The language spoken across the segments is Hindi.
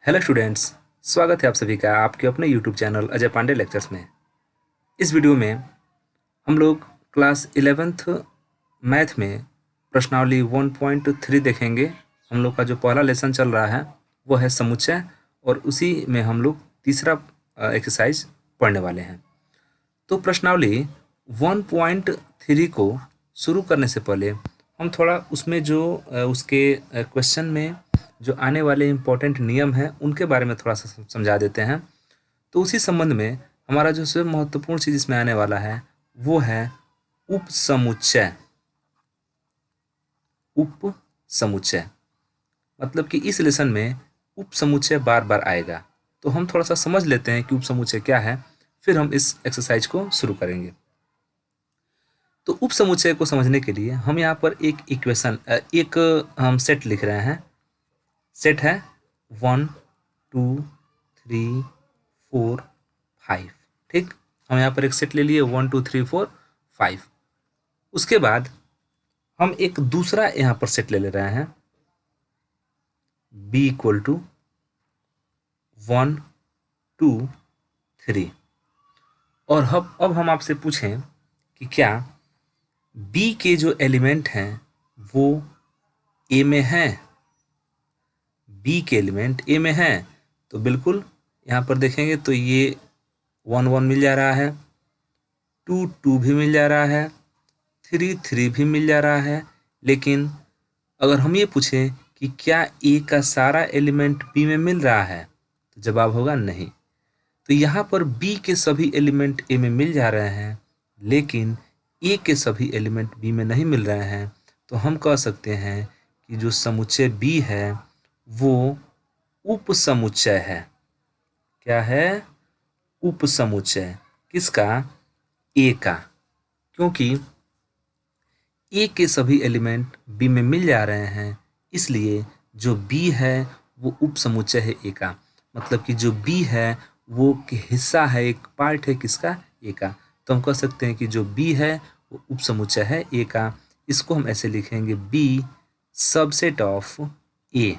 हेलो स्टूडेंट्स, स्वागत है आप सभी का आपके अपने YouTube channel Ajay Pandey lectures में। इस वीडियो में हम लोग क्लास 11th मैथ में प्रश्नावली 1.3 देखेंगे। हम लोग का जो पहला लेसन चल रहा है वो है समुच्चय, और उसी में हम लोग तीसरा एक्सरसाइज पढ़ने वाले हैं। तो प्रश्नावली 1.3 को शुरू करने से पहले हम थोड़ा उसमें जो उसके क्वेश्चन में जो आने वाले इम्पोर्टेंट नियम हैं उनके बारे में थोड़ा सा समझा देते हैं। तो उसी संबंध में हमारा जो सबसे महत्वपूर्ण चीज़ इसमें आने वाला है वो है उपसमुच्चय। उपसमुच्चय मतलब कि इस लेसन में उपसमुच्चय बार बार आएगा। तो हम थोड़ा सा समझ लेते हैं कि उपसमुच्चय क्या है, फिर हम इस एक्सरसाइज को शुरू करेंगे। तो उपसमुच्चय को समझने के लिए हम यहाँ पर एक इक्वेशन एक हम सेट लिख रहे हैं। सेट है 1 2 3 4 5। ठीक, हम यहाँ पर एक सेट ले लिए 1 2 3 4 5। उसके बाद हम एक दूसरा यहाँ पर सेट ले रहे हैं b इक्वल टू 1 2 3। और अब हम आपसे पूछें कि क्या b के जो एलिमेंट हैं वो a में हैं। b के एलिमेंट a में हैं तो बिल्कुल यहाँ पर देखेंगे तो ये 1 1 मिल जा रहा है, 2 2 भी मिल जा रहा है, 3 3 भी मिल जा रहा है। लेकिन अगर हम ये पूछें कि क्या a का सारा एलिमेंट b में मिल रहा है तो जवाब होगा नहीं। तो यहाँ पर b के सभी एलिमेंट a में मिल जा रहे हैं लेकिन a के सभी एलिमेंट b में नहीं मिल रहे हैं। तो हम कह सकते हैं कि जो समुच्चय b है वो उपसमुच्चय है। क्या है? उपसमुच्चय। किसका? a का। क्योंकि a के सभी एलिमेंट b में मिल जा रहे हैं, इसलिए जो b है वो उपसमुच्चय है a का। मतलब कि जो b है वो हिस्सा है, एक पार्ट है किसका? a का। तो हम कह सकते हैं कि जो b है वो उपसमुच्चय है a का। इसको हम ऐसे लिखेंगे b subset of a।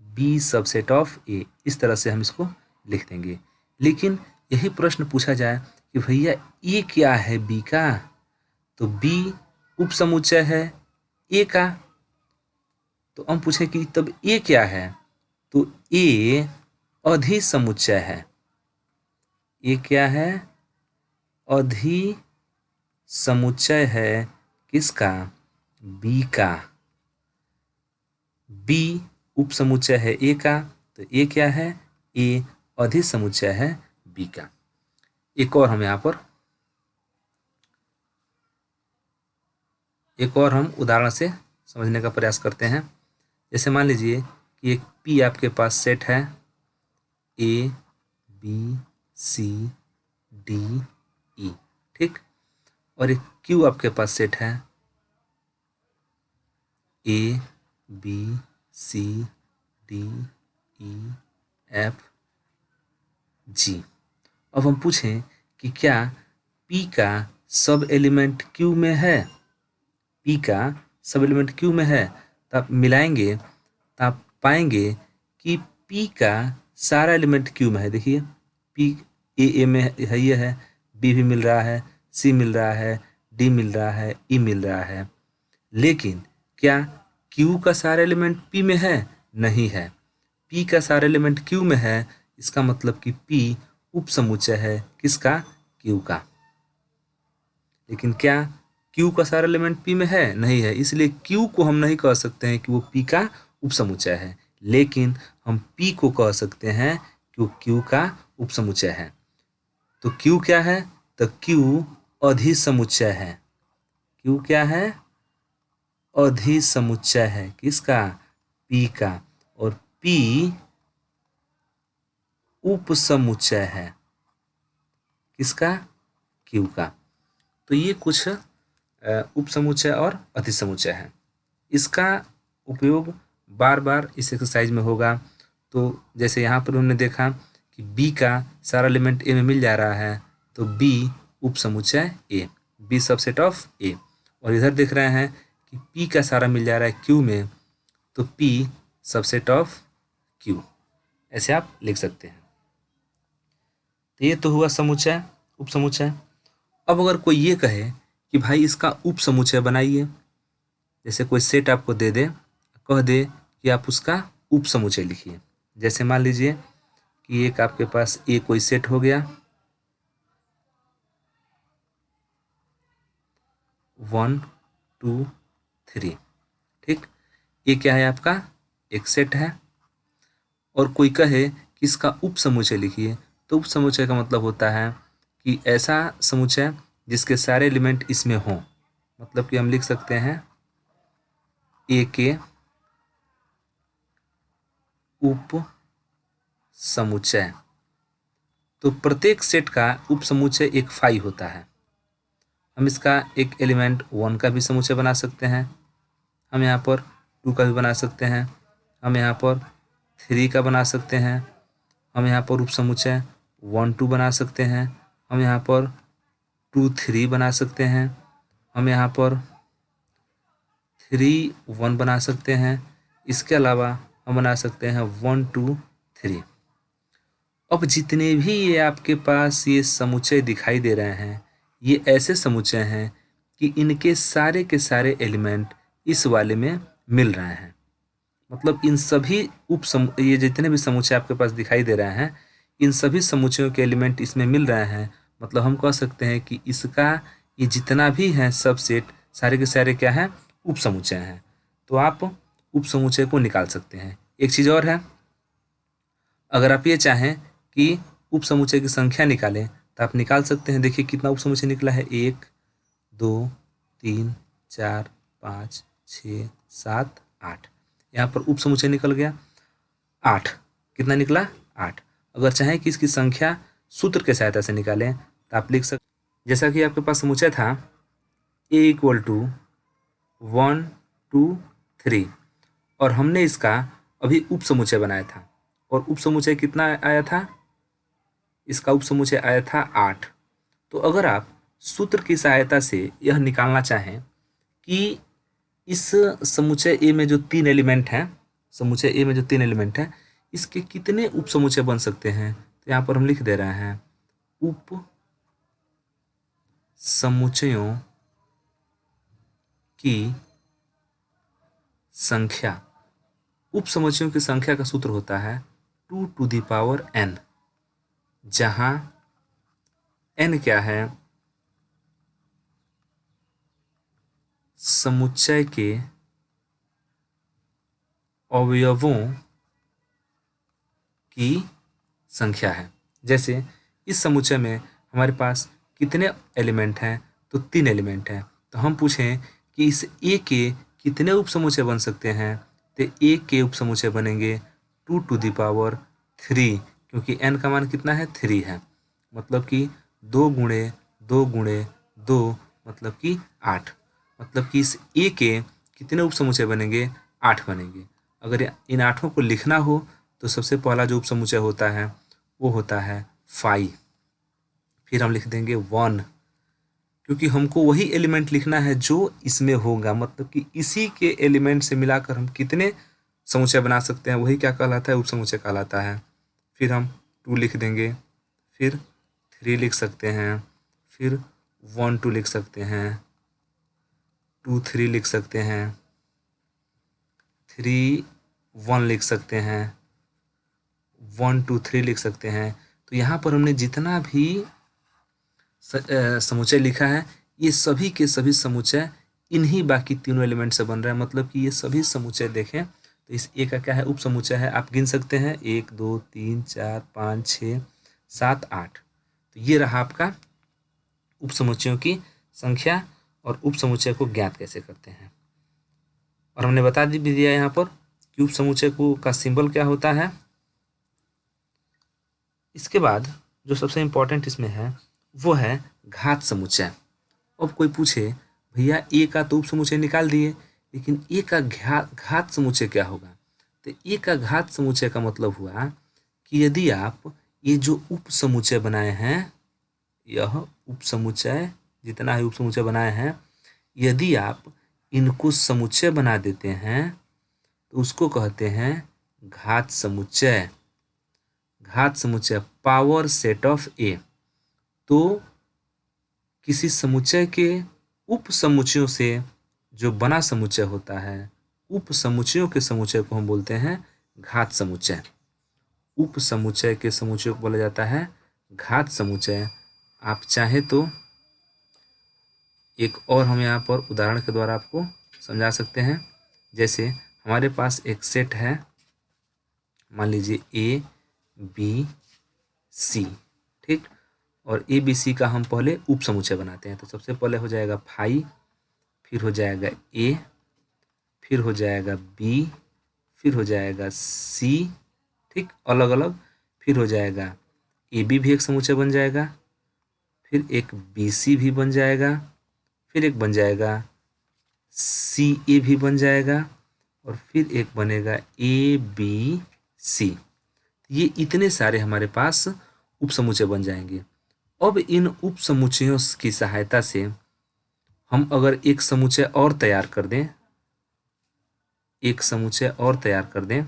b subset of a, इस तरह से हम इसको लिख देंगे। लेकिन यही प्रश्न पूछा जाए कि भैया a क्या है b का, तो b उपसमुच्चय है a का। तो हम पूछे कि तब a क्या है, तो a अधिसमुच्चय है। a क्या है? अधिसमुच्चय है किसका? b का। b उपसमुच्चय है a का, तो a क्या है? a अधिसमुच्चय है b का। एक और हम उदाहरण से समझने का प्रयास करते हैं। जैसे मान लीजिए कि एक p आपके पास सेट है a b c d e, ठीक। और एक q आपके पास सेट है a b c d e f g। अब हम पूछें कि क्या p का सब एलिमेंट q में है। p का सब एलिमेंट q में है, तो आप मिलाएंगे तो आप पाएंगे कि p का सारा एलिमेंट q में है। देखिए p a में है, ये है, b भी मिल रहा है, c मिल रहा है, d मिल रहा है, e मिल रहा है। लेकिन क्या q का सारा एलिमेंट p में है? नहीं है। p का सारा एलिमेंट q में है, इसका मतलब कि p उपसमुच्चय है किसका? q का। लेकिन क्या q का सारा एलिमेंट p में है? नहीं है। इसलिए q को हम नहीं कह सकते हैं कि वो p का उपसमुच्चय है, लेकिन हम p को कह सकते हैं कि वो q का उपसमुच्चय है। तो q क्या है? तो q अधिसमुच्चय है। q क्या है? अधिसमुच्चय है किसका? p का। और p उपसमुच्चय है किसका? q का। तो ये कुछ उपसमुच्चय और अधिसमुच्चय है। इसका उपयोग बार बार इस एक्सरसाइज में होगा। तो जैसे यहाँ पर हमने देखा कि b का सारा एलिमेंट a में मिल जा रहा है, तो b उपसमुच्चय a, b subset of a। और इधर देख रहे हैं कि p का सारा मिल जा रहा है q में, तो p सबसेट ऑफ क्यू, ऐसे आप लिख सकते हैं। तो ये तो हुआ समुच्चय, उप समुच्चय। अब अगर कोई ये कहे कि भाई इसका उप समुच्चय बनाइए, जैसे कोई सेट आपको दे दे, कह दे कि आप उसका उप समुच्चय लिखिए। जैसे मान लीजिए कि एक आपके पास ए कोई सेट हो गया, 1 2 3, ठीक। ये क्या है आपका, एक सेट है। और कोई कहे कि इसका उप समुच्चय लिखिए, तो उप समुच्चय का मतलब होता है कि ऐसा समुच्चय जिसके सारे एलिमेंट इसमें हों। मतलब कि हम लिख सकते हैं ए के उप समुच्चय। तो प्रत्येक सेट का उप समुच्चय एक फाई होता है। हम इसका एक एलिमेंट 1 का भी समुच्चय बना सकते हैं, हम यहाँ पर 2 का भी बना सकते हैं, हम यहाँ पर 3 का बना सकते हैं, हम यहाँ पर उप समुच्चय 1 2 बना सकते हैं, हम यहाँ पर 2 3 बना सकते हैं, हम यहाँ पर 3 1 बना सकते हैं। इसके अलावा हम बना सकते हैं 1 2 3। अब जितने भी ये आपके पास ये समुच्चय दिखाई दे रहे हैं, ये ऐसे समुच्चय हैं कि इनके सारे के सारे एलिमेंट इस वाले में मिल रहे हैं। मतलब इन सभी ये जितने भी समुच्चय आपके पास दिखाई दे रहे हैं, इन सभी समुच्चयों के एलिमेंट इसमें मिल रहे हैं। मतलब हम कह सकते हैं कि इसका ये जितना भी है सब सेट, सारे के सारे क्या है, उप समुच्चय हैं। तो आप उप समुच्चय को निकाल सकते हैं। एक चीज़ और है, अगर आप ये चाहें कि उप समुच्चय की संख्या निकालें तो आप निकाल सकते हैं। देखिए कितना उप समुच्चय निकला है, 1 2 3 4 5 6 7 8। यहाँ पर उप समुच्चय निकल गया 8। कितना निकला, 8। अगर चाहें कि इसकी संख्या सूत्र के सहायता से निकालें तो आप लिख सकते, जैसा कि आपके पास समुच्चय था a इक्वल टू 1 2 3, और हमने इसका अभी उप समुच्चय बनाया था, और उप समुच्चय कितना आया था, इसका उप समुच्चय आया था 8। तो अगर आप सूत्र की सहायता से यह निकालना चाहें कि इस समुच्चय ए में जो 3 एलिमेंट हैं, समुच्चय ए में जो 3 एलिमेंट हैं, इसके कितने उप समुच्चय बन सकते हैं, तो यहाँ पर हम लिख दे रहे हैं उप समुच्चयों की संख्या। उप समुच्चयों की संख्या का सूत्र होता है 2 टू द पावर n, जहां n क्या है, समुच्चय के अवयवों की संख्या है। जैसे इस समुच्चय में हमारे पास कितने एलिमेंट हैं, तो 3 एलिमेंट हैं। तो हम पूछें कि इस ए के कितने उप समुच्चय बन सकते हैं, तो ए के उप समुच्चय बनेंगे 2 टू द पावर 3, क्योंकि n का मान कितना है, 3 है। मतलब कि 2 गुणे 2 गुणे 2 मतलब कि 8। मतलब कि इस ए के कितने उप समुच्चय बनेंगे, 8 बनेंगे। अगर इन 8 को लिखना हो तो सबसे पहला जो उप समुच्चय होता है वो होता है 5। फिर हम लिख देंगे 1, क्योंकि हमको वही एलिमेंट लिखना है जो इसमें होगा। मतलब कि इसी के एलिमेंट से मिलाकर हम कितने समुच्चय बना सकते हैं, वही क्या कहलाता है, उप समुच्चय कहलाता है। फिर हम 2 लिख देंगे, फिर 3 लिख सकते हैं, फिर 1 2 लिख सकते हैं, 2 3 लिख सकते हैं, 3 1 लिख सकते हैं, 1 2 3 लिख सकते हैं। तो यहाँ पर हमने जितना भी समुच्चय लिखा है, ये सभी के सभी समुच्चय इन्हीं बाकी तीनों एलिमेंट से बन रहा है। मतलब कि ये सभी समुच्चय देखें तो इस ए का क्या है, उप समुच्चय है। आप गिन सकते हैं 1 2 3 4 5 6 7 8। तो ये रहा आपका उप समुच्चयों की संख्या और उप समुच्चय को ज्ञात कैसे करते हैं। और हमने बता भी दिया यहाँ पर कि उप समुच्चय को का सिंबल क्या होता है। इसके बाद जो सबसे इम्पोर्टेंट इसमें है वो है घात समुच्चय। अब कोई पूछे भैया ए का तो उप समुच्चय निकाल दिए, लेकिन ए का घात समुच्चय क्या होगा। तो ए का घात समुच्चय का मतलब हुआ कि यदि आप ये जो उप समुच्चय बनाए हैं, यह उप समुच्चय जितना है उप समुच्चय बनाए हैं, यदि आप इनको समुच्चय बना देते हैं तो उसको कहते हैं घात समुच्चय, घात समुच्चय पावर सेट ऑफ ए। तो किसी समुच्चय के उप समुच्चयों से जो बना समुच्चय होता है, उप समुच्चयों के समुच्चय को हम बोलते हैं घात समुच्चय। उप समुच्चय के समुच्चय को बोला जाता है घात समुच्चय। आप चाहे तो एक और हम यहाँ पर उदाहरण के द्वारा आपको समझा सकते हैं। जैसे हमारे पास एक सेट है, मान लीजिए ए बी सी, ठीक। और ए बी सी का हम पहले उप समुच्चय बनाते हैं। तो सबसे पहले हो जाएगा फाइव, फिर हो जाएगा ए, फिर हो जाएगा बी, फिर हो जाएगा सी, ठीक, अलग अलग। फिर हो जाएगा ए बी भी एक समुच्चय बन जाएगा, फिर एक बी सी भी बन जाएगा, फिर एक बन जाएगा सी ए भी बन जाएगा, और फिर एक बनेगा ए बी सी। ये इतने सारे हमारे पास उप समुच्चय बन जाएंगे। अब इन उप समुच्चयों की सहायता से हम अगर एक समुच्चय और तैयार कर दें, एक समुच्चय और तैयार कर दें,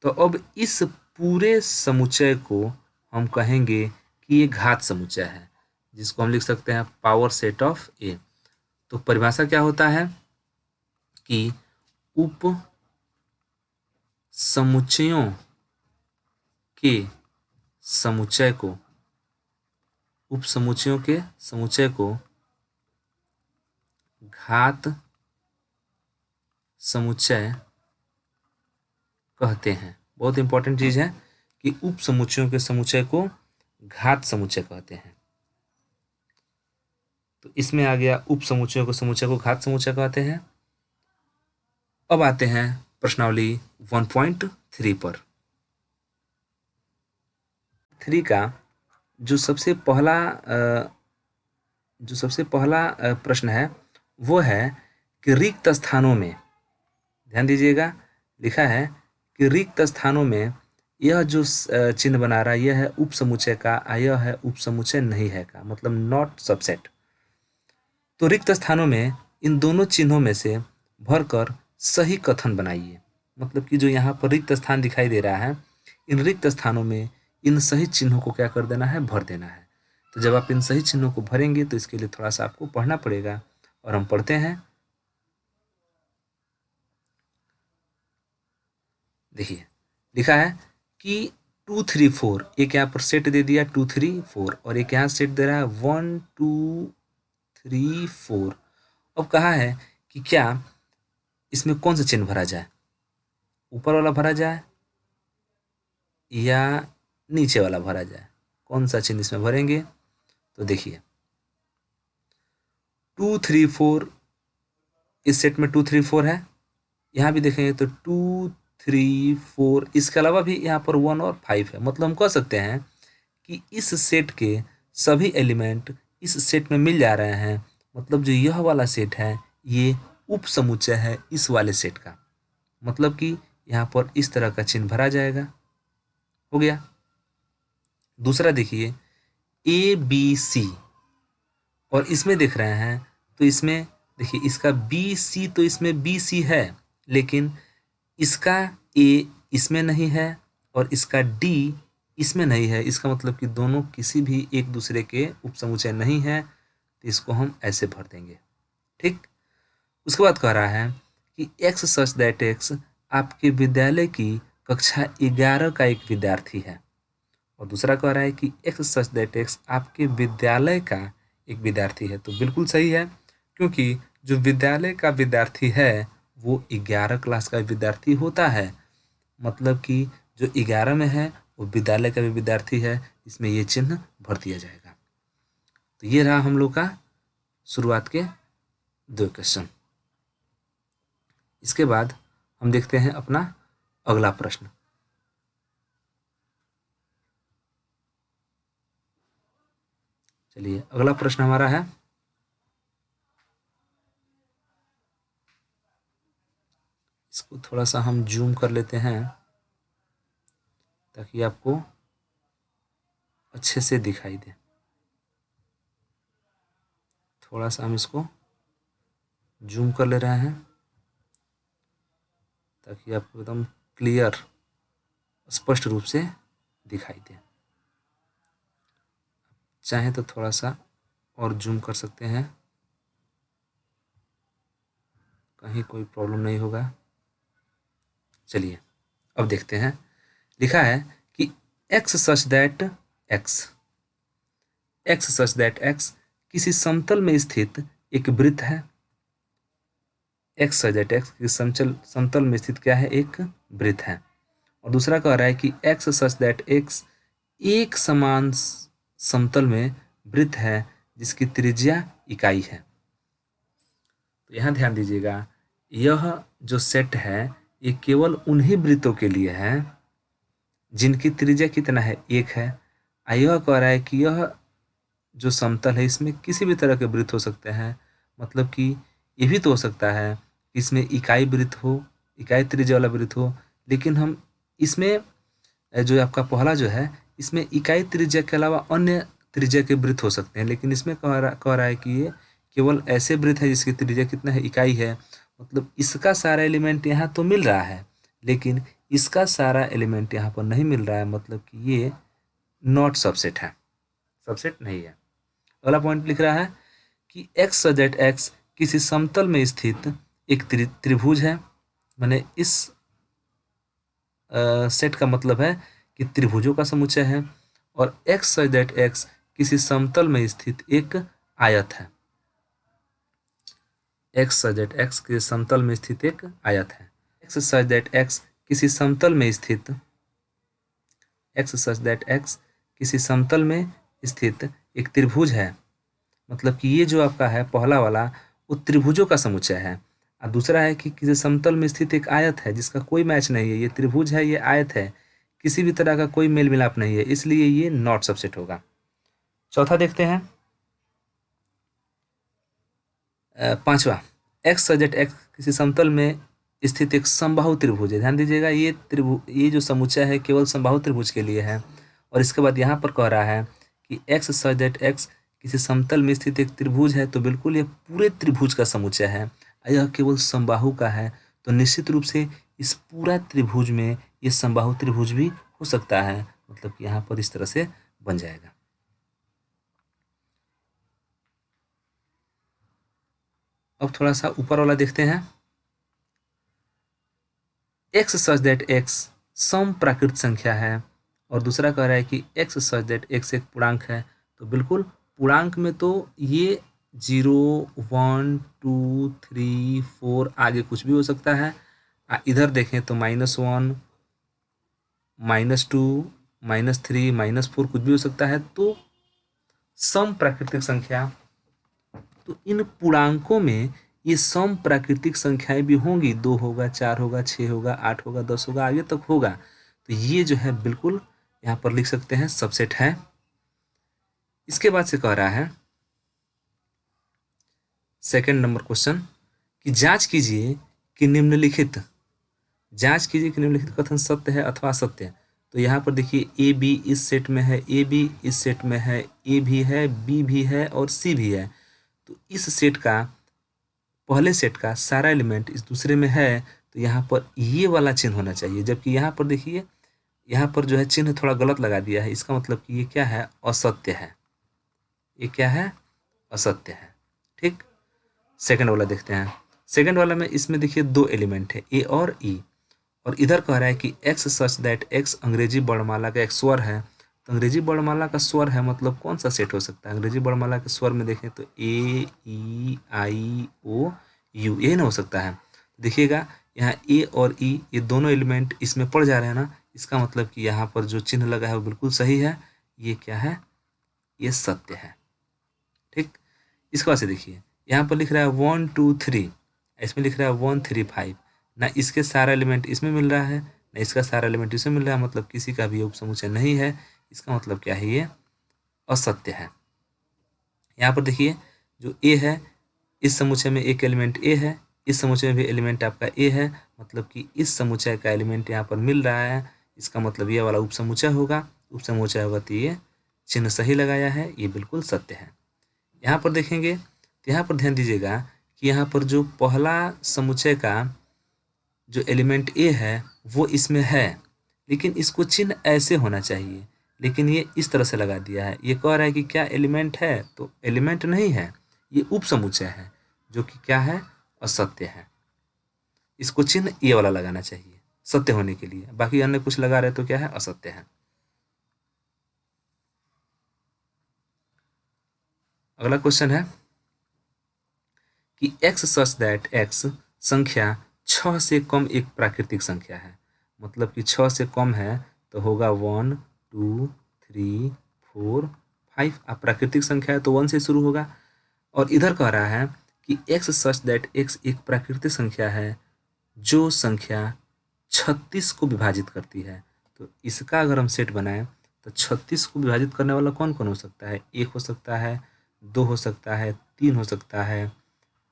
तो अब इस पूरे समुच्चय को हम कहेंगे कि ये घात समुच्चय है, जिसको हम लिख सकते हैं पावर सेट ऑफ ए। तो परिभाषा क्या होता है कि उप समुच्चयों के समुच्चय को, उप समुच्चयों के समुच्चय को घात समुच्चय कहते हैं। बहुत इंपॉर्टेंट चीज है कि उप समुच्चयों के समुच्चय को घात समुच्चय कहते हैं। तो इसमें आ गया उप समुच्चयों के समुच्चय को घात समुच्चय कहते हैं। अब आते हैं प्रश्नावली 1.3 पर। 3 का जो सबसे पहला प्रश्न है वो है कि रिक्त स्थानों में, ध्यान दीजिएगा, लिखा है कि रिक्त स्थानों में यह जो चिन्ह बना रहा है यह है उप समुच्चय का, यह है उप समुच्चय नहीं है का, मतलब नॉट सबसेट। तो रिक्त स्थानों में इन दोनों चिन्हों में से भरकर सही कथन बनाइए। मतलब कि जो यहाँ पर रिक्त स्थान दिखाई दे रहा है, इन रिक्त स्थानों में इन सही चिन्हों को क्या कर देना है, भर देना है। तो जब आप इन सही चिन्हों को भरेंगे तो इसके लिए थोड़ा सा आपको पढ़ना पड़ेगा, और हम पढ़ते हैं। देखिए लिखा है कि 2 3 4, एक यहाँ पर सेट दे दिया 2 3 4, और एक यहाँ सेट दे रहा है 1 2 3 4। अब कहा है कि क्या इसमें कौन सा चिन्ह भरा जाए, ऊपर वाला भरा जाए या नीचे वाला भरा जाए, कौन सा चिन्ह इसमें भरेंगे। तो देखिए 2 3 4, इस सेट में 2 3 4 है, यहाँ भी देखेंगे तो 2 3 4, इसके अलावा भी यहाँ पर 1 और 5 है। मतलब हम कह सकते हैं कि इस सेट के सभी एलिमेंट इस सेट में मिल जा रहे हैं। मतलब जो यह वाला सेट है ये उप समुच्चय है इस वाले सेट का। मतलब कि यहाँ पर इस तरह का चिन्ह भरा जाएगा। हो गया। दूसरा देखिए ए बी सी, और इसमें देख रहे हैं तो इसमें देखिए इसका बी सी, तो इसमें बी सी है, लेकिन इसका ए इसमें नहीं है और इसका डी इसमें नहीं है। इसका मतलब कि दोनों किसी भी एक दूसरे के उपसमुच्चय नहीं है, तो इसको हम ऐसे भर देंगे, ठीक। उसके बाद कह रहा है कि एक्स सच दैट एक्स आपके विद्यालय की कक्षा 11 का एक विद्यार्थी है, और दूसरा कह रहा है कि एक्स सच दैट एक्स आपके विद्यालय का एक विद्यार्थी है। तो बिल्कुल सही है, क्योंकि जो विद्यालय का विद्यार्थी है वो 11 क्लास का विद्यार्थी होता है। मतलब कि जो 11 में है वो विद्यालय का भी विद्यार्थी है, इसमें ये चिन्ह भर दिया जाएगा। तो ये रहा हम लोग का शुरुआत के 2 क्वेश्चन। इसके बाद हम देखते हैं अपना अगला प्रश्न। चलिए अगला प्रश्न हमारा है, इसको थोड़ा सा हम जूम कर लेते हैं ताकि आपको अच्छे से दिखाई दे। थोड़ा सा हम इसको जूम कर ले रहे हैं ताकि आपको एकदम क्लियर, स्पष्ट रूप से दिखाई दे। चाहे तो थोड़ा सा और जूम कर सकते हैं, कहीं कोई प्रॉब्लम नहीं होगा। चलिए अब देखते हैं। लिखा है कि एक्स सच दैट एक्स किसी समतल में स्थित एक वृत्त है। एक्स सच दैट एक्स किसी समतल में स्थित क्या है, एक वृत्त है। और दूसरा कह रहा है कि एक्स सच दैट एक्स एक समान समतल में वृत्त है जिसकी त्रिज्या इकाई है। तो यहाँ ध्यान दीजिएगा, यह जो सेट है ये केवल उन्हीं वृत्तों के लिए है जिनकी त्रिज्या कितना है, एक है। यह कह रहा है कि यह जो समतल है इसमें किसी भी तरह के वृत्त हो सकते हैं, मतलब कि ये भी तो हो सकता है इसमें इकाई वृत्त हो, इकाई त्रिज्या वाला वृत्त हो, लेकिन हम इसमें जो आपका पहला जो है इसमें इकाई त्रिज्या के अलावा अन्य त्रिज्या के वृत्त हो सकते हैं, लेकिन इसमें कह रहा है कि ये केवल ऐसे वृत्त है जिसकी त्रिज्या कितना है, इकाई है। मतलब इसका सारा एलिमेंट यहाँ तो मिल रहा है, लेकिन इसका सारा एलिमेंट यहाँ पर नहीं मिल रहा है, मतलब कि ये नॉट सबसेट है, सबसेट नहीं है। अगला पॉइंट लिख रहा है कि एक्स सच दैट एक्स किसी समतल में स्थित एक त्रिभुज है। मैंने इस सेट का मतलब है कि त्रिभुजों का समुच्चय है। और एक्स सच दैट एक्स किसी समतल में स्थित एक आयत है। एक्स सच दैट एक्स किसी समतल में स्थित एक आयत है। एक्स सच दैट एक्स किसी समतल में स्थित एक्स सच दैट एक्स किसी समतल में स्थित एक त्रिभुज है। मतलब कि ये जो आपका है पहला वाला वो त्रिभुजों का समुच्चय है, और दूसरा है कि किसी समतल में स्थित एक आयत है जिसका कोई मैच नहीं है। ये त्रिभुज है, ये आयत है, किसी भी तरह का कोई मेल मिलाप नहीं है, इसलिए ये नॉट सबसेट होगा। चौथा देखते हैं, पांचवा, एक्स सच दैट एक्स किसी समतल में स्थित एक समबाहु त्रिभुज है। ध्यान दीजिएगा, ये जो समुच्चय है केवल समबाहु त्रिभुज के लिए है। और इसके बाद यहाँ पर कह रहा है कि एक्स सच दैट एक्स किसी समतल में स्थित एक त्रिभुज है, तो बिल्कुल ये पूरे त्रिभुज का समुच्चय है। यह केवल समबाहु का है, तो निश्चित रूप से इस पूरा त्रिभुज में ये समबाहु त्रिभुज भी हो सकता है। मतलब कि यहाँ पर इस तरह से बन जाएगा। अब थोड़ा सा ऊपर वाला देखते हैं। एक्स सच दैट एक्स सम प्राकृत संख्या है, और दूसरा कह रहा है कि एक्स सच दैट एक्स एक पूर्णांक है। तो बिल्कुल पूर्णांक में तो ये 0, 1, 2, 3, 4 आगे कुछ भी हो सकता है। इधर देखें तो -1, -2, -3, -4 कुछ भी हो सकता है। तो सम प्राकृतिक संख्या, तो इन पूर्णांकों में ये सम प्राकृतिक संख्याएं भी होंगी। 2 होगा, 4 होगा, 6 होगा, 8 होगा, 10 होगा, आगे तक होगा। तो ये जो है बिल्कुल यहाँ पर लिख सकते हैं सबसेट है। इसके बाद से कह रहा है सेकंड नंबर क्वेश्चन कि जांच कीजिए कि निम्नलिखित कथन सत्य है अथवा असत्य है। तो यहाँ पर देखिए ए बी इस सेट में है, ए बी इस सेट में है, ए भी है, बी भी है और सी भी है। तो इस सेट का, पहले सेट का सारा एलिमेंट इस दूसरे में है, तो यहाँ पर ये वाला चिन्ह होना चाहिए। जबकि यहाँ पर देखिए, यहाँ पर जो है चिन्ह थोड़ा गलत लगा दिया है। इसका मतलब कि ये क्या है, असत्य है। ये क्या है, असत्य है। ठीक, सेकंड वाला देखते हैं। सेकंड वाला में इसमें देखिए 2 एलिमेंट है, ए और ई। और इधर कह रहा है कि एक्स सच दैट एक्स अंग्रेजी वर्णमाला का एक स्वर है। तो अंग्रेजी वर्णमाला का स्वर है, मतलब कौन सा सेट हो सकता है। अंग्रेजी वर्णमाला के स्वर में देखें तो ए, ई, आई, ओ, यू, ये ना हो सकता है। देखिएगा यहाँ ए और ई ये दोनों एलिमेंट इसमें पड़ जा रहे हैं ना, इसका मतलब कि यहाँ पर जो चिन्ह लगा है वो बिल्कुल सही है। ये क्या है, ये सत्य है। ठीक, इसके बाद से देखिए यहाँ पर लिख रहा है 1, 2, 3, इसमें लिख रहा है 1, 3, 5। ना इसके सारा एलिमेंट इसमें मिल रहा है, ना इसका सारा एलिमेंट इसमें मिल रहा है, मतलब किसी का भी उपसमुच्चय नहीं है। इसका मतलब क्या है, ये असत्य है। यहाँ पर देखिए जो ए है, इस समुच्चय में एक एलिमेंट ए है, इस समुच्चय में भी एलिमेंट आपका ए है, मतलब कि इस समुच्चय का एलिमेंट यहाँ पर मिल रहा है। इसका मतलब ये वाला उपसमुच्चय होगा, उपसमुच्चय होगा, तो ये चिन्ह सही लगाया है, ये बिल्कुल सत्य है। यहाँ पर देखेंगे तो यहाँ पर ध्यान दीजिएगा कि यहाँ पर जो पहला समुच्चय का जो एलिमेंट ए है वो इसमें है, लेकिन इसको चिन्ह ऐसे होना चाहिए, लेकिन ये इस तरह से लगा दिया है। ये कह रहा है कि क्या एलिमेंट है, तो एलिमेंट नहीं है, ये उपसमुच्चय है, जो कि क्या है, असत्य है। इसको चिन्ह ये वाला लगाना चाहिए सत्य होने के लिए, बाकी अन्य कुछ लगा रहे तो क्या है, असत्य है। अगला क्वेश्चन है कि x सच दैट x संख्या 6 से कम एक प्राकृतिक संख्या है। मतलब कि 6 से कम है तो होगा 1 2 3 4 5। अब प्राकृतिक संख्या है तो 1 से शुरू होगा। और इधर कह रहा है कि x सच दैट x एक प्राकृतिक संख्या है जो संख्या 36 को विभाजित करती है। तो इसका अगर हम सेट बनाएं तो 36 को विभाजित करने वाला कौन कौन हो सकता है, 1 हो सकता है, 2 हो सकता है, 3 हो सकता है,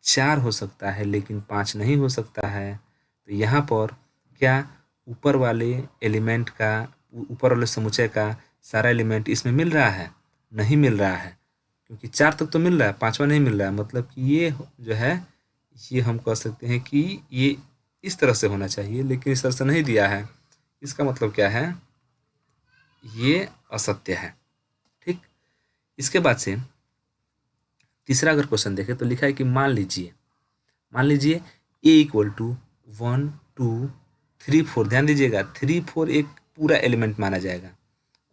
4 हो सकता है, लेकिन 5 नहीं हो सकता है। तो यहाँ पर क्या ऊपर वाले एलिमेंट का, ऊपर वाले समुच्चय का सारा एलिमेंट इसमें मिल रहा है, नहीं मिल रहा है, क्योंकि 4 तक तो मिल रहा है, 5वां नहीं मिल रहा है। मतलब कि ये जो है, ये हम कह सकते हैं कि ये इस तरह से होना चाहिए, लेकिन इस तरह से नहीं दिया है। इसका मतलब क्या है, ये असत्य है। ठीक। इसके बाद से तीसरा अगर क्वेश्चन देखें तो लिखा है कि मान लीजिए ए इक्वल टू 1 2 3 4। ध्यान दीजिएगा 3 4 एक पूरा एलिमेंट माना जाएगा,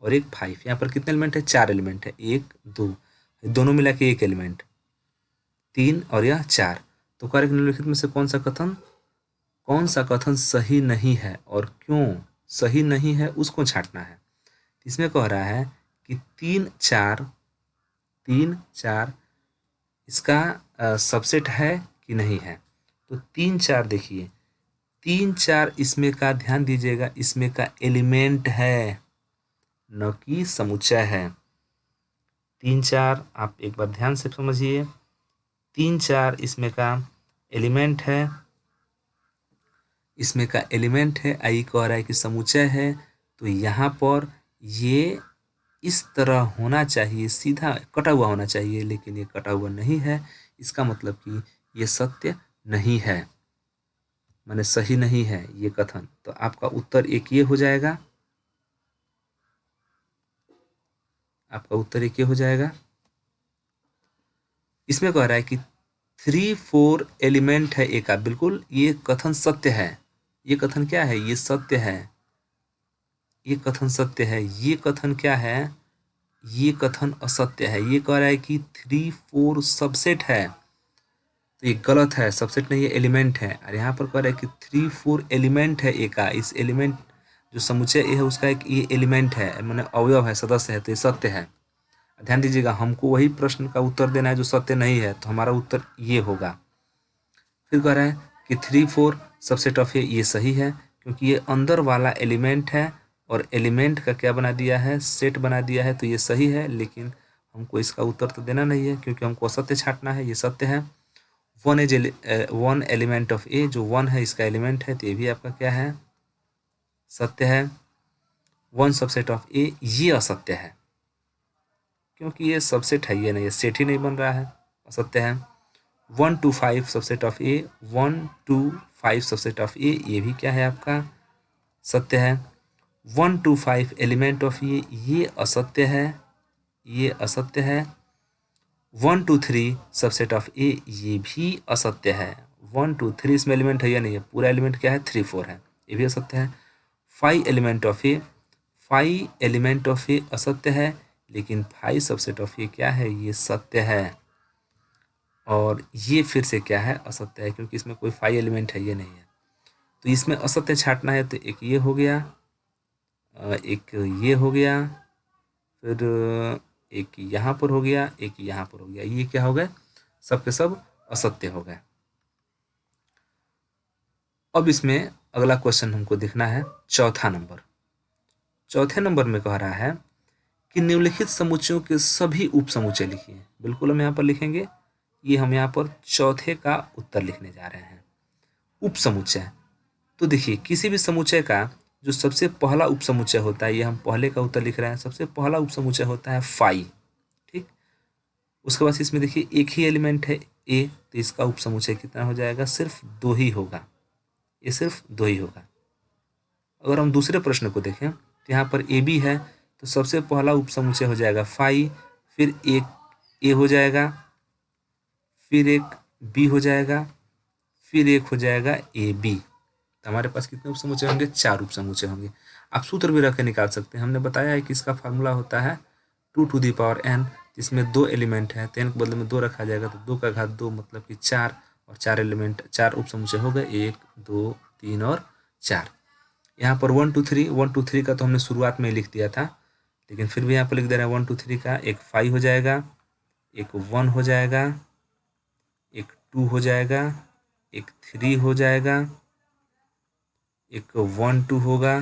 और एक 5। यहाँ पर कितने एलिमेंट है, 4 एलिमेंट है, 1 2, दोनों मिला के एक एलिमेंट, 3 और यह 4। तो कार्य निम्नलिखित में से कौन सा कथन सही नहीं है और क्यों सही नहीं है उसको छांटना है। इसमें कह रहा है कि 3 4 इसका सबसेट है कि नहीं है। तो 3 4 देखिए, 3 4 इसमें का, ध्यान दीजिएगा, इसमें का एलिमेंट है, न कि समुच्चय है। 3 4 आप एक बार ध्यान से समझिए, 3 4 इसमें का एलिमेंट है, इसमें का एलिमेंट है। आई कह रहा है कि समुच्चय है, तो यहाँ पर ये इस तरह होना चाहिए, सीधा कटा हुआ होना चाहिए, लेकिन ये कटा हुआ नहीं है। इसका मतलब कि ये सत्य नहीं है, माने सही नहीं है ये कथन। तो आपका उत्तर एक ये हो जाएगा, आपका उत्तर एक ये हो जाएगा। इसमें कह रहा है कि 3 4 एलिमेंट है ए का, बिल्कुल ये कथन सत्य है। ये कथन क्या है, ये सत्य है, ये कथन सत्य है। ये कथन क्या है, ये कथन असत्य है। ये कह रहा है कि 3 4 सबसेट है, तो ये गलत है, सबसेट नहीं है, एलिमेंट है। और यहाँ पर कह रहा है कि 3 4 एलिमेंट है ए का, इस एलिमेंट जो समुच्चय ए है उसका एक ये एलिमेंट है, माने अवयव है, सदस्य है, तो ये सत्य है। ध्यान दीजिएगा, हमको वही प्रश्न का उत्तर देना है जो सत्य नहीं है, तो हमारा उत्तर ये होगा। फिर कह रहा है कि 3 4 सबसेट ऑफ ए, ये सही है, क्योंकि ये अंदर वाला एलिमेंट है, और एलिमेंट का क्या बना दिया है, सेट बना दिया है, तो ये सही है। लेकिन हमको इसका उत्तर तो देना नहीं है, क्योंकि हमको असत्य छांटना है। ये सत्य है। 1 एलिमेंट ऑफ ए, जो 1 है इसका एलिमेंट है, तो ये भी आपका क्या है, सत्य है। 1 सबसेट ऑफ ए, ये असत्य है, क्योंकि ये सबसेट है, ये नहीं, ये सेट ही नहीं बन रहा है, असत्य है। 1 2 5 subset of A, 1 2 5 subset of A, ये भी क्या है आपका, सत्य है। 1 2 5 एलिमेंट ऑफ ये असत्य है, ये असत्य है। 1 2 3 सबसेट ऑफ ए, ये भी असत्य है। 1 2 3 इसमें एलिमेंट है या नहीं है, पूरा एलिमेंट क्या है, 3 4 है, ये भी असत्य है। 5 element of A, 5 element of A असत्य है, लेकिन 5 सबसेट ऑफ ए क्या है, ये सत्य है। और ये फिर से क्या है, असत्य है, क्योंकि इसमें कोई 5 एलिमेंट है, ये नहीं है। तो इसमें असत्य छांटना है, तो एक ये हो गया, एक ये हो गया, फिर एक यहाँ पर हो गया, एक यहाँ पर हो गया। ये क्या हो गए, सब के सब असत्य हो गए। अब इसमें अगला क्वेश्चन हमको देखना है, चौथा नंबर। चौथे नंबर में कह रहा है कि निम्नलिखित समुच्चयों के सभी उप समुच्चय लिखिए। बिल्कुल हम यहाँ पर लिखेंगे, ये हम यहाँ पर चौथे का उत्तर लिखने जा रहे हैं। उप समुच्चय, तो देखिए किसी भी समुच्चय का जो सबसे पहला उप समुच्चय होता है, ये हम पहले का उत्तर लिख रहे हैं, सबसे पहला उप समुच्चय होता है 5। ठीक। उसके बाद इसमें देखिए एक ही एलिमेंट है ए, तो इसका उप समुच्चय कितना हो जाएगा, सिर्फ 2 ही होगा, ये सिर्फ 2 ही होगा। अगर हम दूसरे प्रश्न को देखें तो यहाँ पर ए बी है, तो सबसे पहला उपसमुच्चय हो जाएगा फाई, फिर एक ए हो जाएगा, फिर एक बी हो जाएगा, फिर एक हो जाएगा ए बी। तो हमारे पास कितने उपसमुच्चय होंगे? 4 उपसमुच्चय होंगे। आप सूत्र भी रख के निकाल सकते हैं। हमने बताया है कि इसका फार्मूला होता है 2n, जिसमें 2 एलिमेंट है, तो n के बदले में 2 रखा जाएगा, तो 2 का घात 2 मतलब कि 4, और 4 एलिमेंट 4 उपसमुच्चय हो गए, 1 2 3 और 4। यहाँ पर 1 2 3 1 2 3 का तो हमने शुरुआत में ही लिख दिया था, लेकिन फिर भी यहाँ पर लिख दे रहे हैं 1 2 3 का। एक 5 हो जाएगा, एक 1 हो जाएगा, एक 2 हो जाएगा, एक 3 हो जाएगा, एक 1 2 होगा,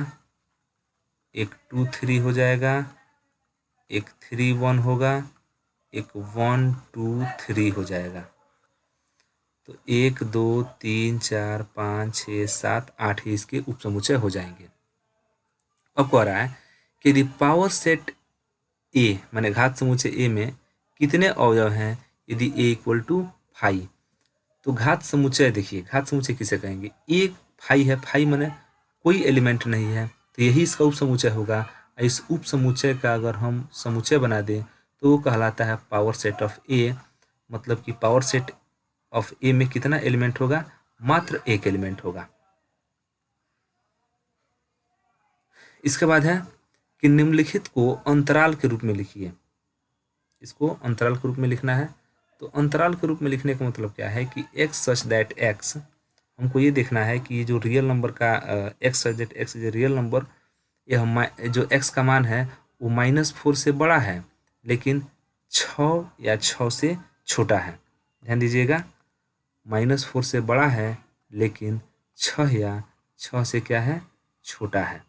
एक 2 3 हो जाएगा, एक 3 1 होगा, एक 1 2 3 हो जाएगा। तो 1 2 3 4 5 6 7 8 ही इसके उपसमुच्चय हो जाएंगे। अब कह रहा है कि यदि पावर सेट ए माने घात समुच्चय ए में कितने अवयव हैं यदि ए इक्वल टू 5। तो घात समुच्चय देखिए, घात समुच्चय किसे कहेंगे? एक 5 है, 5 माने कोई एलिमेंट नहीं है, तो यही इसका उपसमुच्चय होगा। इस उपसमुच्चय का अगर हम समुच्चय बना दें तो वो कहलाता है पावर सेट ऑफ ए। मतलब कि पावर सेट ऑफ ए में कितना एलिमेंट होगा? मात्र एक एलिमेंट होगा। इसके बाद है कि निम्नलिखित को अंतराल के रूप में लिखिए। इसको अंतराल के रूप में लिखना है। तो अंतराल के रूप में लिखने का मतलब क्या है कि x सच दैट x, हमको ये देखना है कि ये जो रियल नंबर का x such that x is a real number, ये जो x का मान है वो -4 से बड़ा है लेकिन 6 या 6 से छोटा है। ध्यान दीजिएगा, -4 से बड़ा है लेकिन 6 या 6 से क्या है? छोटा है।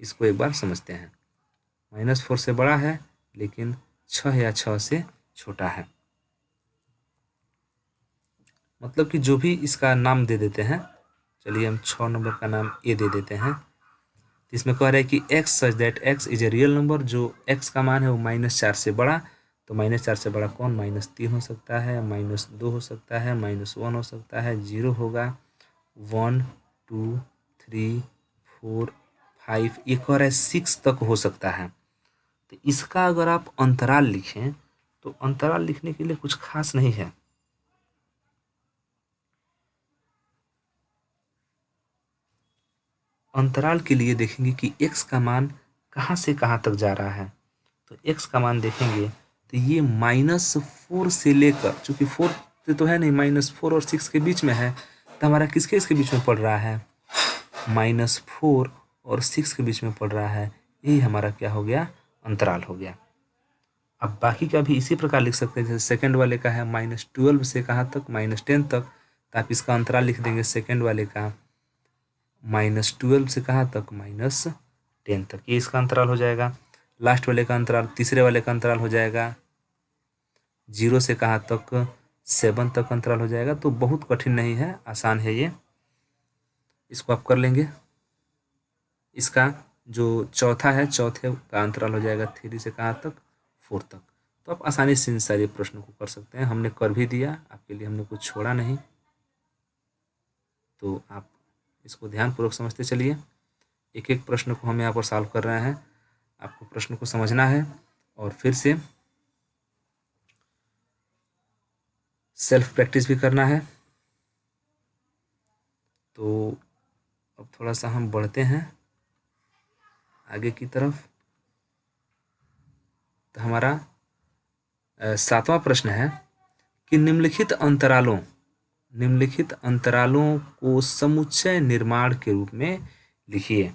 इसको एक बार समझते हैं। -4 से बड़ा है लेकिन 6 या 6 से छोटा है। मतलब कि जो भी इसका नाम दे देते हैं, चलिए हम 6 नंबर का नाम ए दे देते हैं। इसमें कह रहा है कि x such that x is a real number, जो x का मान है वो -4 से बड़ा। तो -4 से बड़ा कौन? -3 हो सकता है, -2 हो सकता है, -1 हो सकता है, 0 होगा, 1 2 3 4 5, ये कह रहा है 6 तक हो सकता है। तो इसका अगर आप अंतराल लिखें तो अंतराल लिखने के लिए कुछ खास नहीं है। अंतराल के लिए देखेंगे कि x का मान कहाँ से कहाँ तक जा रहा है। तो x का मान देखेंगे तो ये -4 से लेकर, चूंकि 4 से तो है नहीं, -4 और 6 के बीच में है, तो हमारा किसके इसके बीच में पड़ रहा है? -4 और 6 के बीच में पड़ रहा है। यही हमारा क्या हो गया? अंतराल हो गया। अब बाकी का भी इसी प्रकार लिख सकते हैं, जैसे सेकंड वाले का है -12 से कहाँ तक? -10 तक। तो आप इसका अंतराल लिख देंगे सेकंड वाले का -12 से कहाँ तक? -10 तक। ये इसका अंतराल हो जाएगा। लास्ट वाले का अंतराल, तीसरे वाले का अंतराल हो जाएगा 0 से कहाँ तक? 7 तक अंतराल हो जाएगा। तो बहुत कठिन नहीं है, आसान है ये, इसको आप कर लेंगे। इसका जो चौथा है, चौथे का अंतराल हो जाएगा 3 से कहाँ तक? 4 तक। तो आप आसानी से इन सारे प्रश्नों को कर सकते हैं। हमने कर भी दिया आपके लिए, हमने कुछ छोड़ा नहीं। तो आप इसको ध्यानपूर्वक समझते चलिए। एक एक प्रश्न को हम यहाँ पर सॉल्व कर रहे हैं। आपको प्रश्न को समझना है और फिर से सेल्फ प्रैक्टिस भी करना है। तो अब थोड़ा सा हम बढ़ते हैं आगे की तरफ। तो हमारा 7वां प्रश्न है कि निम्नलिखित अंतरालों को समुच्चय निर्माण के रूप में लिखिए।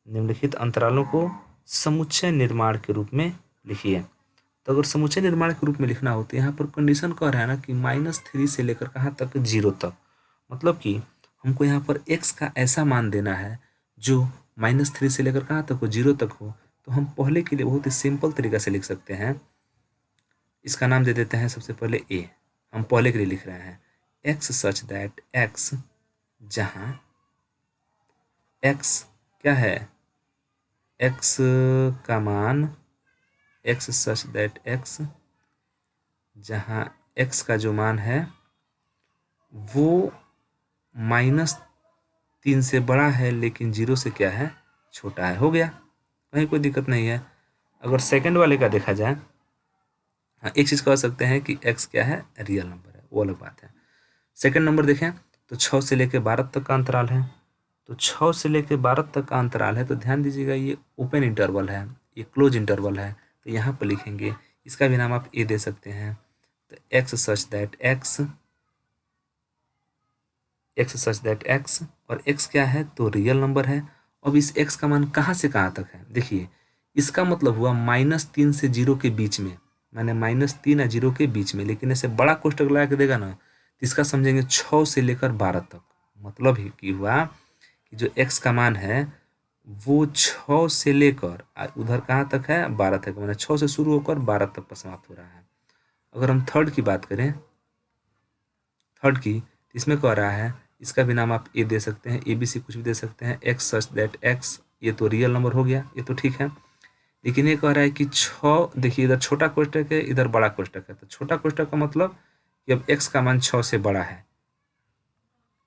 निम्नलिखित अंतरालों को समुच्चय निर्माण के रूप में लिखिए। तो अगर समुच्चय निर्माण के रूप में लिखना हो तो यहाँ पर कंडीशन कह रहा है ना कि -3 से लेकर कहाँ तक? 0 तक। मतलब कि हमको यहाँ पर x का ऐसा मान देना है जो -3 से लेकर कहाँ तक हो? 0 तक हो। तो हम पहले के लिए बहुत ही सिंपल तरीका से लिख सकते हैं। इसका नाम दे देते हैं सबसे पहले a। हम पहले के लिए लिख रहे हैं x सच दैट x, जहाँ x क्या है? x का मान, x सच दैट x, जहाँ x का जो मान है वो 3 से बड़ा है लेकिन 0 से क्या है, छोटा है, हो गया, कहीं कोई दिक्कत नहीं है। अगर सेकंड वाले का देखा जाए, हाँ एक चीज़ कह सकते हैं कि x क्या है, रियल नंबर है, वो अलग बात है। सेकंड नंबर देखें तो 6 से लेकर 12 तक का अंतराल है, तो 6 से लेकर 12 तक का अंतराल है, तो ध्यान दीजिएगा ये ओपन इंटरवल है, ये क्लोज इंटरवल है, तो यहाँ पर लिखेंगे, इसका भी नाम आप ए दे सकते हैं। तो x सच दैट x और x क्या है, तो रियल नंबर है। अब इस x का मान कहाँ से कहाँ तक है, देखिए इसका मतलब हुआ -3 से 0 के बीच में, मैंने -3 या 0 के बीच में, लेकिन ऐसे बड़ा कोष्टक लगा के देगा ना, तो इसका समझेंगे 6 से लेकर 12 तक। मतलब ही कि हुआ कि जो x का मान है वो 6 से लेकर उधर कहाँ तक है, 12 तक, मैंने 6 से शुरू होकर 12 तक पर समाप्त हो रहा है। अगर हम थर्ड की बात करें, थर्ड की, इसमें कह रहा है, इसका भी नाम आप ए दे सकते हैं, ABC कुछ भी दे सकते हैं, x सच दैट x, ये तो रियल नंबर हो गया, ये तो ठीक है। लेकिन ये कह रहा है कि 6, देखिए इधर छोटा कोष्टक है, इधर बड़ा कोष्टक है, तो छोटा कोष्टक का मतलब कि अब x का मान 6 से बड़ा है,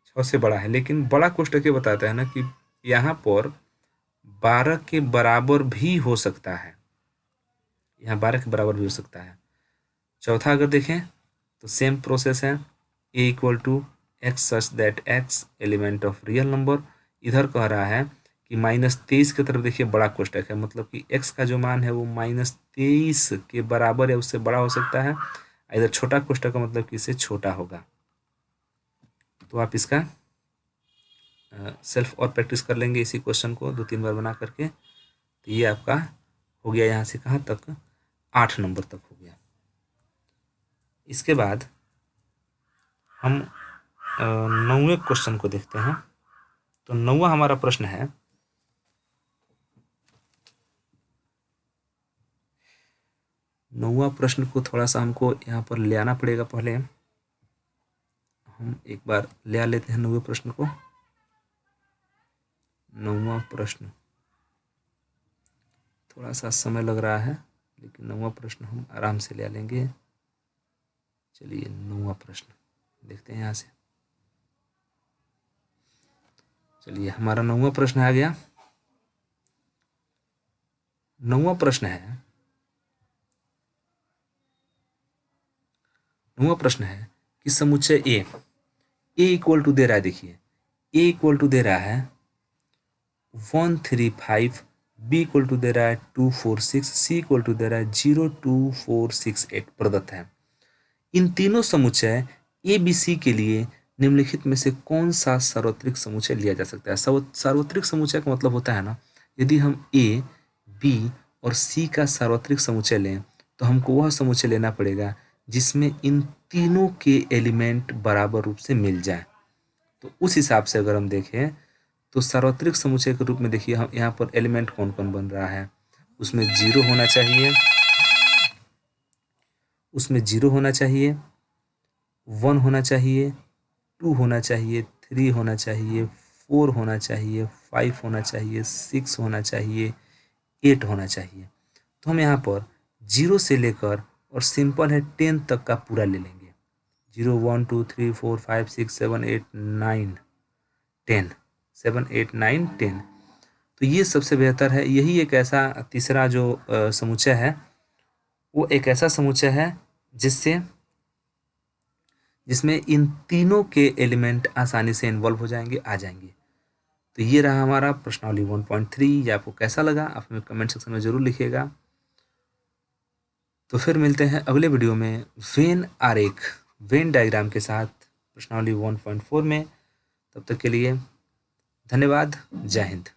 6 से बड़ा है, लेकिन बड़ा कोष्टक ये बताता है ना कि यहाँ पर 12 के बराबर भी हो सकता है, यहाँ 12 के बराबर भी हो सकता है। चौथा अगर देखें तो सेम प्रोसेस है, a equal to x such that x element of real number, इधर कह रहा है कि -23 की तरफ देखिए बड़ा कोष्टक है, मतलब कि x का जो मान है वो -23 के बराबर या उससे बड़ा हो सकता है, इधर छोटा कोष्टक का मतलब कि इससे छोटा होगा। तो आप इसका सेल्फ और प्रैक्टिस कर लेंगे इसी क्वेश्चन को 2-3 बार बना करके, तो ये आपका हो गया यहाँ से कहाँ तक, 8 नंबर तक हो गया। इसके बाद हम 9वें क्वेश्चन को देखते हैं। तो 9वां हमारा प्रश्न है, 9वां प्रश्न को थोड़ा सा हमको यहाँ पर ले आना पड़ेगा, पहले हम एक बार ले आ लेते हैं 9वें प्रश्न को। 9वां प्रश्न थोड़ा सा समय लग रहा है, लेकिन 9वां प्रश्न हम आराम से ले आ लेंगे। चलिए 9वां प्रश्न देखते हैं यहाँ से। चलिए हमारा 9वां प्रश्न आ गया। 9वां प्रश्न है, 9वां प्रश्न है कि समुच्चय ए इक्वल टू दे रहा है, देखिए ए इक्वल टू दे रहा है 1 3 5, बी इक्वल टू दे रहा है 2 4 6, सी इक्वल टू दे रहा है 0 2 4 6 8 प्रदत्त है। इन तीनों समुच्चय ए बी सी के लिए निम्नलिखित में से कौन सा सार्वत्रिक समुच्चय लिया जा सकता है। सार्वत्रिक समुच्चय का मतलब होता है ना, यदि हम ए बी और सी का सार्वत्रिक समुच्चय लें तो हमको वह समुच्चय लेना पड़ेगा जिसमें इन तीनों के एलिमेंट बराबर रूप से मिल जाए। तो उस हिसाब से अगर हम देखें तो सार्वत्रिक समुच्चय के रूप में देखिए हम यहाँ पर एलिमेंट कौन कौन बन रहा है, उसमें 0 होना चाहिए, उसमें 0 होना चाहिए, 1 होना चाहिए, 2 होना चाहिए, 3 होना चाहिए, 4 होना चाहिए, 5 होना चाहिए, 6 होना चाहिए, 8 होना चाहिए। तो हम यहाँ पर 0 से लेकर और सिंपल है 10 तक का पूरा ले लेंगे, 0 1 2 3 4 5 6 7 8 9 10, 7 8 9 10। तो ये सबसे बेहतर है। यही एक ऐसा तीसरा जो समुच्चय है वो एक ऐसा समुच्चय है जिसमें इन तीनों के एलिमेंट आसानी से इन्वॉल्व हो जाएंगे, आ जाएंगे। तो ये रहा हमारा प्रश्नावली 1.3। ये आपको कैसा लगा आप हमें कमेंट सेक्शन में ज़रूर लिखिएगा। तो फिर मिलते हैं अगले वीडियो में वेन आरेख, वेन डायग्राम के साथ प्रश्नावली 1.4 में। तब तक के लिए धन्यवाद, जय हिंद।